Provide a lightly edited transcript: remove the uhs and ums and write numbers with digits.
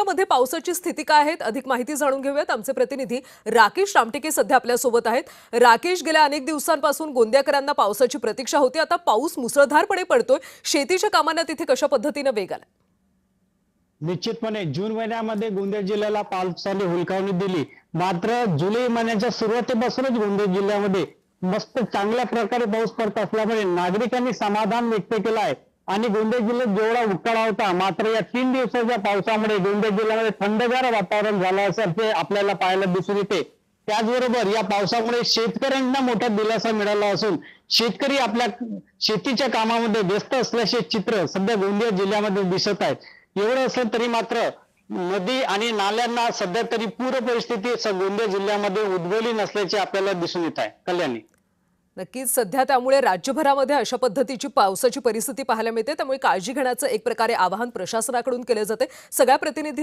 मध्ये पावसाची स्थिती काय आहे अधिक माहिती जाणून घेऊयात। आमचे प्रतिनिधी राकेश रामटेके सध्या आपल्या सोबत आहेत। राकेश, गेल्या अनेक दिवसांपासून गोंदियाकरांना पावसाची प्रतीक्षा होती। आता पाऊस मुसळधारपणे पडतोय, शेतीच्या कामांना तिथे कशा पद्धतीने वेग आला? निश्चितपणे जून महिन्यामध्ये गोंदिया जिल्ह्याला पावसाने हुलकावणी दिली। मात्र जुलै महिन्याच्या सुरुवातीपासूनच गोंदिया जिल्ह्यामध्ये मस्त चांगल्या प्रकारे पाऊस पडत असल्यामुळे नागरिकांनी समाधान व्यक्त केलं आहे। आणि गोंदिया जिल्ह्यात जेवढा उकाडा होता, मात्र या 3 दिवसाच्या पावसामुळे गोंदिया जिल्ह्यामध्ये थंडगार वातावरण झालं असल्याचे आपल्याला पाहायला दिसून येते। त्याचबरोबर या पावसामुळे शेतकऱ्यांना मोठा दिलासा मिळाला असून शेतकरी आपल्या शेतीच्या कामामध्ये व्यस्त असल्याचे चित्र सध्या गोंदिया जिल्ह्यामध्ये दिसत आहे। एवढं असलं तरी मात्र नदी आणि नाल्यांना सध्या तरी पूर परिस्थिती गोंदिया जिल्ह्यामध्ये उद्भवली नसल्याचे आपल्याला दिसून येत आहे। कल्याणी, नक्कीच सध्या त्यामुळे राज्यभरामध्ये अशा पद्धतीची पावसाची परिस्थिती पाहायला मिळते, त्यामुळे काळजी घेण्याचं एक प्रकारे आवाहन प्रशासनाकडून केले जाते। सगळ्या प्रतिनिधींचं